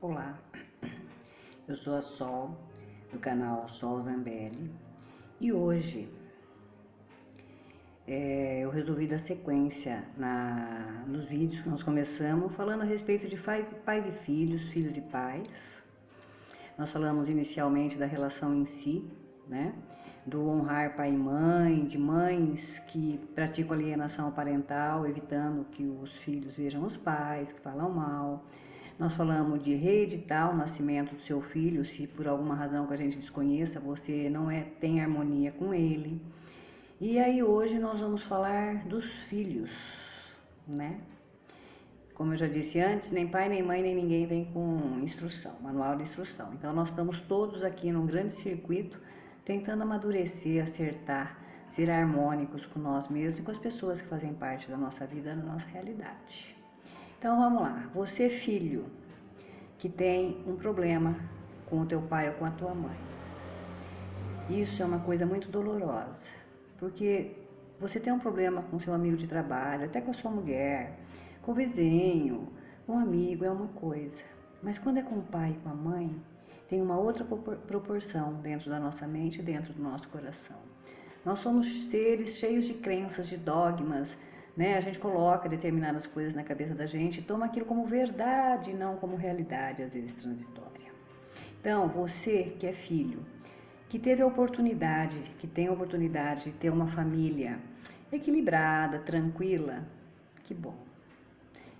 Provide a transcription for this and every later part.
Olá, eu sou a Sol, do canal Sol Zambelli, e hoje eu resolvi dar sequência nos vídeos que nós começamos falando a respeito de pais e filhos, filhos e pais. Nós falamos inicialmente da relação em si, né? Do honrar pai e mãe, de mães que praticam alienação parental, evitando que os filhos vejam os pais, que falam mal. Nós falamos de reeditar o nascimento do seu filho, se por alguma razão que a gente desconheça, você não tem harmonia com ele. E aí hoje nós vamos falar dos filhos, né? Como eu já disse antes, nem pai, nem mãe, nem ninguém vem com instrução, manual de instrução. Então nós estamos todos aqui num grande circuito, tentando amadurecer, acertar, ser harmônicos com nós mesmos e com as pessoas que fazem parte da nossa vida, da nossa realidade. Então vamos lá, você filho que tem um problema com o teu pai ou com a tua mãe, isso é uma coisa muito dolorosa, porque você tem um problema com seu amigo de trabalho, até com a sua mulher, com o vizinho, com um amigo, é uma coisa, mas quando é com o pai e com a mãe, tem uma outra proporção dentro da nossa mente e dentro do nosso coração. Nós somos seres cheios de crenças, de dogmas, né? A gente coloca determinadas coisas na cabeça da gente e toma aquilo como verdade e não como realidade, às vezes transitória. Então, você que é filho, que teve a oportunidade, que tem a oportunidade de ter uma família equilibrada, tranquila, que bom.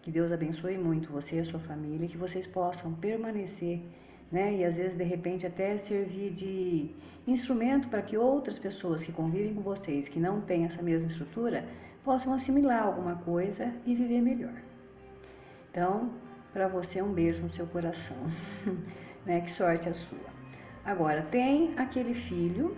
Que Deus abençoe muito você e a sua família, que vocês possam permanecer, né? E às vezes, de repente, até servir de instrumento para que outras pessoas que convivem com vocês, que não têm essa mesma estrutura, possam assimilar alguma coisa e viver melhor. Então, para você, um beijo no seu coração, né? Que sorte a sua. Agora, tem aquele filho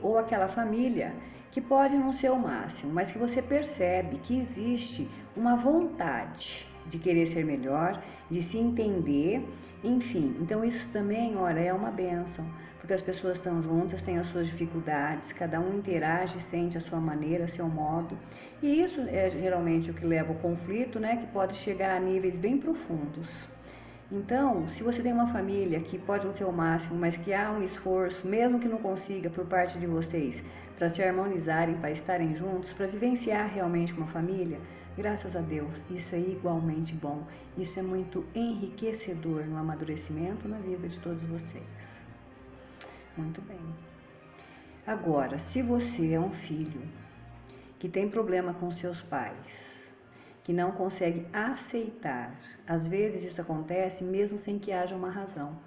ou aquela família que pode não ser o máximo, mas que você percebe que existe uma vontade de querer ser melhor, de se entender, enfim. Então isso também, olha, é uma bênção, porque as pessoas estão juntas, têm as suas dificuldades, cada um interage, sente a sua maneira, a seu modo, e isso é geralmente o que leva ao conflito, né, que pode chegar a níveis bem profundos. Então, se você tem uma família que pode não ser o máximo, mas que há um esforço, mesmo que não consiga por parte de vocês, para se harmonizarem, para estarem juntos, para vivenciar realmente uma família, graças a Deus, isso é igualmente bom. Isso é muito enriquecedor no amadurecimento na vida de todos vocês. Muito bem. Agora, se você é um filho que tem problema com seus pais, que não consegue aceitar. Às vezes isso acontece mesmo sem que haja uma razão.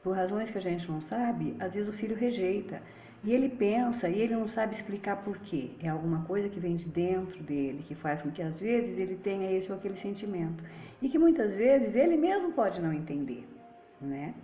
Por razões que a gente não sabe, às vezes o filho rejeita. E ele pensa e ele não sabe explicar por quê. É alguma coisa que vem de dentro dele, que faz com que às vezes ele tenha esse ou aquele sentimento. E que muitas vezes ele mesmo pode não entender, né?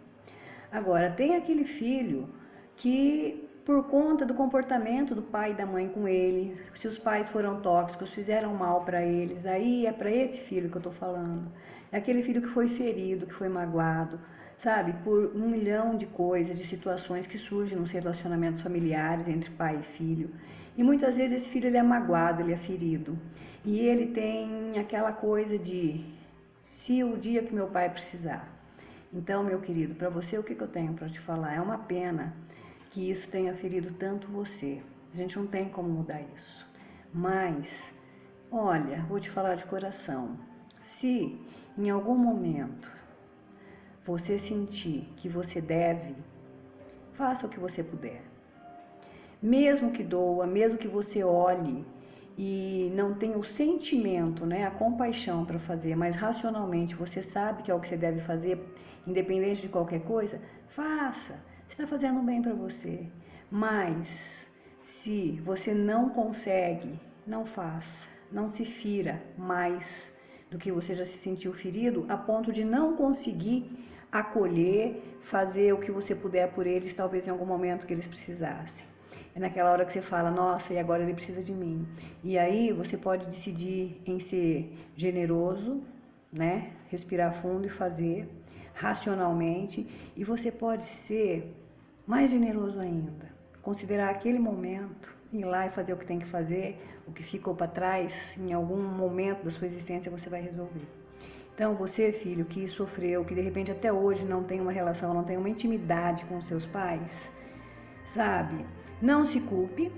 Agora, tem aquele filho que, por conta do comportamento do pai e da mãe com ele, se os pais foram tóxicos, fizeram mal para eles, aí é para esse filho que eu tô falando. É aquele filho que foi ferido, que foi magoado, sabe, por 1 milhão de coisas, de situações que surgem nos relacionamentos familiares entre pai e filho. E muitas vezes esse filho ele é magoado, ele é ferido. E ele tem aquela coisa de, se o dia que meu pai precisar. Então, meu querido, para você o que eu tenho para te falar? É uma pena que isso tenha ferido tanto você. A gente não tem como mudar isso. Mas, olha, vou te falar de coração. Se em algum momento você sentir que você deve, faça o que você puder. Mesmo que doa, mesmo que você olhe e não tenha o sentimento, né, a compaixão para fazer, mas racionalmente você sabe que é o que você deve fazer, independente de qualquer coisa, faça. Você está fazendo bem para você. Mas se você não consegue, não faça. Não se fira mais do que você já se sentiu ferido, a ponto de não conseguir acolher, fazer o que você puder por eles, talvez em algum momento que eles precisassem. É naquela hora que você fala, nossa, e agora ele precisa de mim. E aí você pode decidir em ser generoso, né? Respirar fundo e fazer racionalmente. E você pode ser mais generoso ainda. Considerar aquele momento, ir lá e fazer o que tem que fazer, o que ficou para trás, em algum momento da sua existência você vai resolver. Então, você, filho, que sofreu, que de repente até hoje não tem uma relação, não tem uma intimidade com seus pais, sabe? Não se culpe.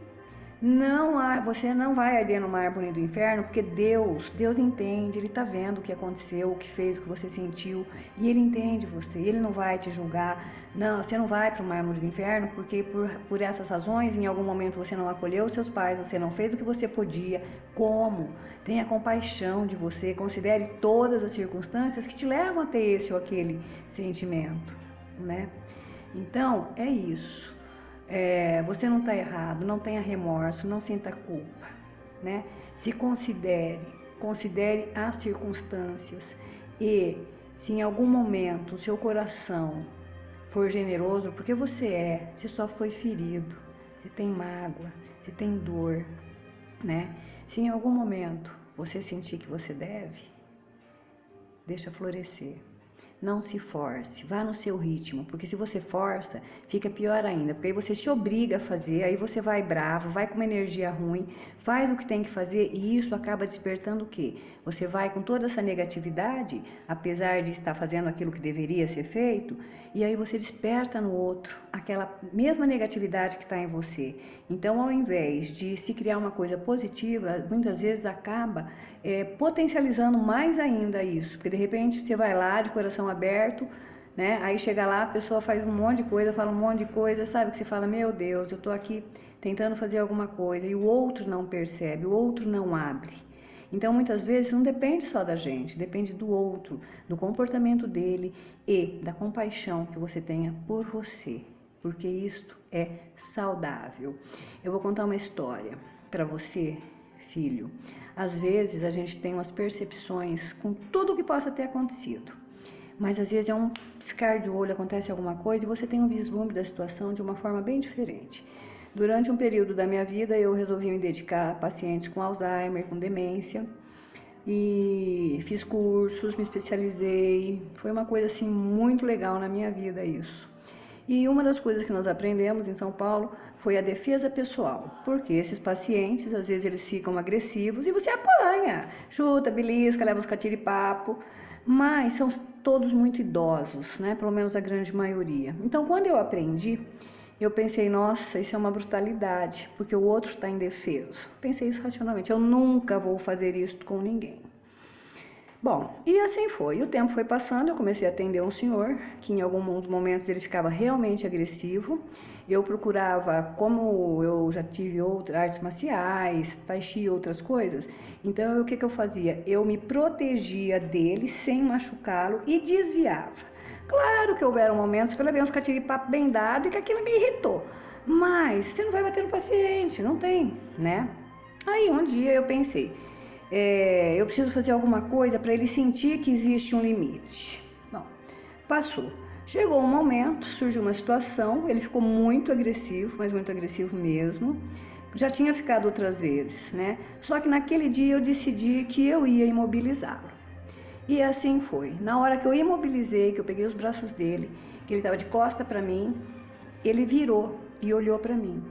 Não, você não vai arder no mármore do inferno, porque Deus entende, Ele está vendo o que aconteceu, o que fez, o que você sentiu, e Ele entende você, Ele não vai te julgar. Não, você não vai para o mármore do inferno, porque por essas razões, em algum momento você não acolheu os seus pais, você não fez o que você podia. Como? Tenha compaixão de você, considere todas as circunstâncias que te levam a ter esse ou aquele sentimento, né? Então, é isso. Você não está errado, não tenha remorso, não sinta culpa, né? Se considere as circunstâncias e se em algum momento o seu coração for generoso, porque você só foi ferido, você tem mágoa, você tem dor, né? Se em algum momento você sentir que você deve, deixa florescer. Não se force, vá no seu ritmo, porque se você força, fica pior ainda, porque aí você se obriga a fazer, aí você vai bravo, vai com uma energia ruim, faz o que tem que fazer e isso acaba despertando o quê? Você vai com toda essa negatividade, apesar de estar fazendo aquilo que deveria ser feito, e aí você desperta no outro aquela mesma negatividade que está em você. Então, ao invés de se criar uma coisa positiva, muitas vezes acaba potencializando mais ainda isso, porque de repente você vai lá de coração aberto, né? Aí chega lá, a pessoa faz um monte de coisa, fala um monte de coisa, sabe? Que você fala, meu Deus, eu tô aqui tentando fazer alguma coisa e o outro não percebe, o outro não abre. Então, muitas vezes, não depende só da gente, depende do outro, do comportamento dele e da compaixão que você tenha por você, porque isto é saudável. Eu vou contar uma história para você, filho. Às vezes, a gente tem umas percepções com tudo o que possa ter acontecido, mas às vezes é um piscar de olho, acontece alguma coisa e você tem um vislumbre da situação de uma forma bem diferente. Durante um período da minha vida, eu resolvi me dedicar a pacientes com Alzheimer, com demência, e fiz cursos, me especializei. Foi uma coisa assim muito legal na minha vida isso. E uma das coisas que nós aprendemos em São Paulo foi a defesa pessoal, porque esses pacientes, às vezes eles ficam agressivos e você apanha, chuta, belisca, leva os catiripapo, mas são todos muito idosos, né? Pelo menos a grande maioria. Então, quando eu aprendi, eu pensei, nossa, isso é uma brutalidade, porque o outro está indefeso. Pensei isso racionalmente, eu nunca vou fazer isso com ninguém. Bom, e assim foi. O tempo foi passando, eu comecei a atender um senhor, que em alguns momentos ele ficava realmente agressivo. Eu procurava, como eu já tive outras artes marciais, tai chi e outras coisas, então o que eu fazia? Eu me protegia dele sem machucá-lo e desviava. Claro que houveram momentos que eu levei uns catiripapo bem dado e que aquilo me irritou. Mas você não vai bater no paciente, não tem, né? Aí um dia eu pensei, eu preciso fazer alguma coisa para ele sentir que existe um limite. Bom, passou. Chegou um momento, surgiu uma situação, ele ficou muito agressivo, mas muito agressivo mesmo. Já tinha ficado outras vezes, né? Só que naquele dia eu decidi que eu ia imobilizá-lo. E assim foi. Na hora que eu imobilizei, que eu peguei os braços dele, que ele estava de costa para mim, ele virou e olhou para mim.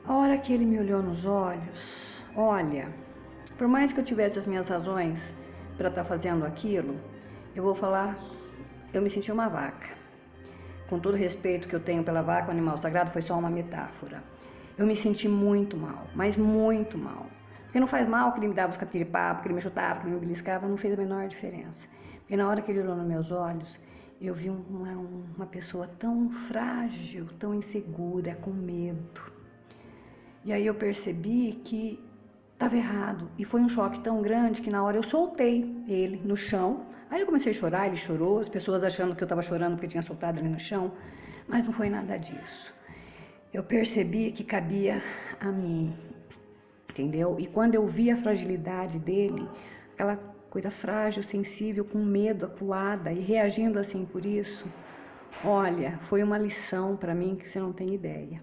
A hora que ele me olhou nos olhos, olha, por mais que eu tivesse as minhas razões para estar fazendo aquilo, eu vou falar, eu me senti uma vaca. Com todo o respeito que eu tenho pela vaca, o animal sagrado, foi só uma metáfora. Eu me senti muito mal, mas muito mal. Porque não faz mal que ele me dava os catiripapo, que ele me chutava, que ele me beliscava, não fez a menor diferença. Porque na hora que ele olhou nos meus olhos, eu vi uma pessoa tão frágil, tão insegura, com medo. E aí eu percebi que estava errado. E foi um choque tão grande que na hora eu soltei ele no chão. Aí eu comecei a chorar, ele chorou, as pessoas achando que eu estava chorando porque tinha soltado ele no chão. Mas não foi nada disso. Eu percebi que cabia a mim. Entendeu? E quando eu vi a fragilidade dele, aquela coisa frágil, sensível, com medo, acuada e reagindo assim por isso, olha, foi uma lição para mim que você não tem ideia.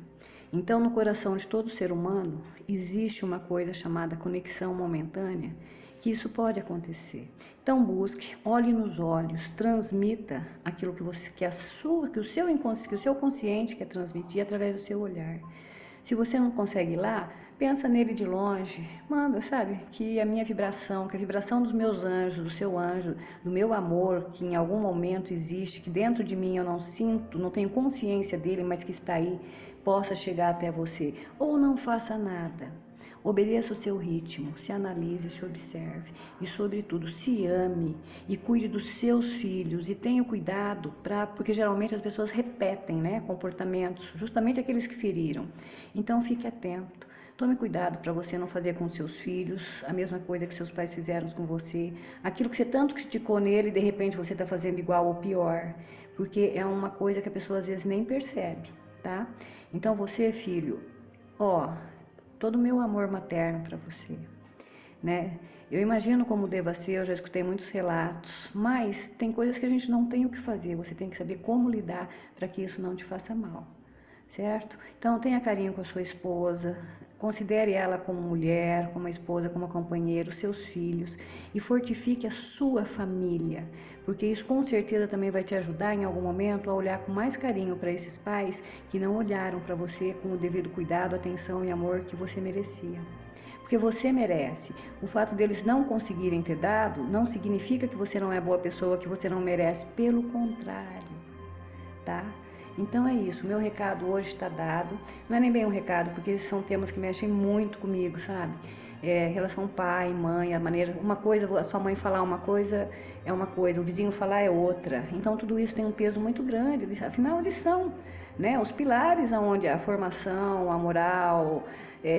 Então, no coração de todo ser humano, existe uma coisa chamada conexão momentânea, que isso pode acontecer. Então, busque, olhe nos olhos, transmita aquilo que o seu consciente quer transmitir através do seu olhar. Se você não consegue ir lá, pensa nele de longe, manda, sabe, que a minha vibração, que a vibração dos meus anjos, do seu anjo, do meu amor, que em algum momento existe, que dentro de mim eu não sinto, não tenho consciência dele, mas que está aí, possa chegar até você. Ou não faça nada. Obedeça o seu ritmo, se analise, se observe e, sobretudo, se ame e cuide dos seus filhos e tenha cuidado porque geralmente as pessoas repetem, né, comportamentos, justamente aqueles que feriram. Então fique atento. Tome cuidado para você não fazer com seus filhos a mesma coisa que seus pais fizeram com você. Aquilo que você tanto criticou nele, de repente você está fazendo igual ou pior, porque é uma coisa que a pessoa às vezes nem percebe, tá? Então você, filho, ó, todo o meu amor materno para você, né? Eu imagino como deva ser, eu já escutei muitos relatos, mas tem coisas que a gente não tem o que fazer, você tem que saber como lidar para que isso não te faça mal, certo? Então tenha carinho com a sua esposa, considere ela como mulher, como uma esposa, como uma companheira, os seus filhos e fortifique a sua família, porque isso com certeza também vai te ajudar em algum momento a olhar com mais carinho para esses pais que não olharam para você com o devido cuidado, atenção e amor que você merecia. Porque você merece. O fato deles não conseguirem ter dado não significa que você não é boa pessoa, que você não merece, pelo contrário, tá? Então é isso, meu recado hoje está dado. Não é nem bem um recado, porque esses são temas que mexem muito comigo, sabe? Relação pai, mãe, a maneira, uma coisa, a sua mãe falar uma coisa é uma coisa, o vizinho falar é outra. Então tudo isso tem um peso muito grande, afinal eles são, né, os pilares aonde a formação, a moral,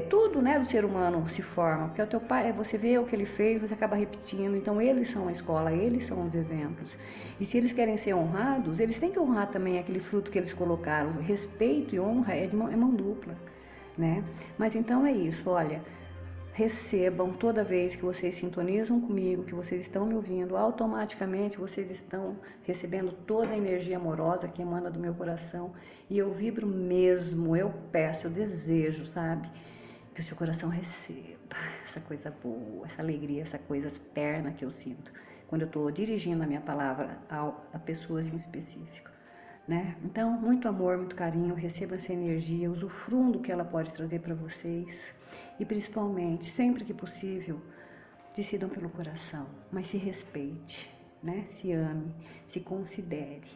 tudo, né, do ser humano se forma. Porque o teu pai, você vê o que ele fez, você acaba repetindo. Então eles são a escola, eles são os exemplos. E se eles querem ser honrados, eles têm que honrar também aquele fruto que eles colocaram. Respeito e honra é mão dupla, né? Mas então é isso, olha, recebam toda vez que vocês sintonizam comigo, que vocês estão me ouvindo, automaticamente vocês estão recebendo toda a energia amorosa que emana do meu coração e eu vibro mesmo, eu peço, eu desejo, sabe? Que o seu coração receba essa coisa boa, essa alegria, essa coisa externa que eu sinto quando eu estou dirigindo a minha palavra a pessoas em específico, né? Então, muito amor, muito carinho, receba essa energia, usufruam do que ela pode trazer para vocês e principalmente, sempre que possível, decidam pelo coração, mas se respeite, né? Se ame, se considere,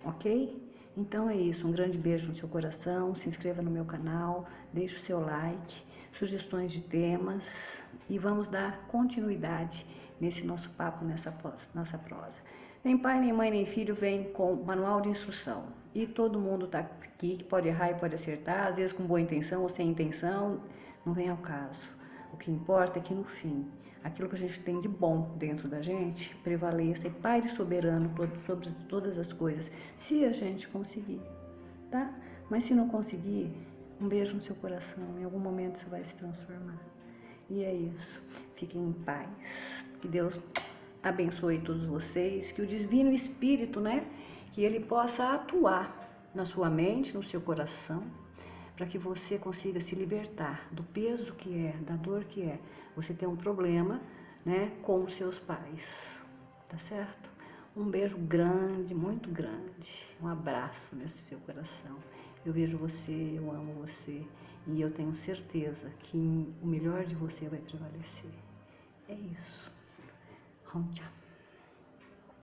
ok? Então é isso, um grande beijo no seu coração, se inscreva no meu canal, deixe o seu like, sugestões de temas e vamos dar continuidade nesse nosso papo, nessa nossa prosa. Nem pai, nem mãe, nem filho vem com manual de instrução e todo mundo está aqui que pode errar e pode acertar, às vezes com boa intenção ou sem intenção, não vem ao caso. O que importa é que no fim, aquilo que a gente tem de bom dentro da gente prevaleça e paire soberano sobre todas as coisas, se a gente conseguir, tá? Mas se não conseguir, um beijo no seu coração, em algum momento isso vai se transformar. E é isso, fiquem em paz, que Deus abençoe todos vocês, que o Divino Espírito, né, que ele possa atuar na sua mente, no seu coração, para que você consiga se libertar do peso que é, da dor que é você ter um problema, né, com os seus pais, tá certo? Um beijo grande, muito grande, um abraço nesse seu coração. Eu vejo você, eu amo você e eu tenho certeza que o melhor de você vai prevalecer. É isso. Roncha.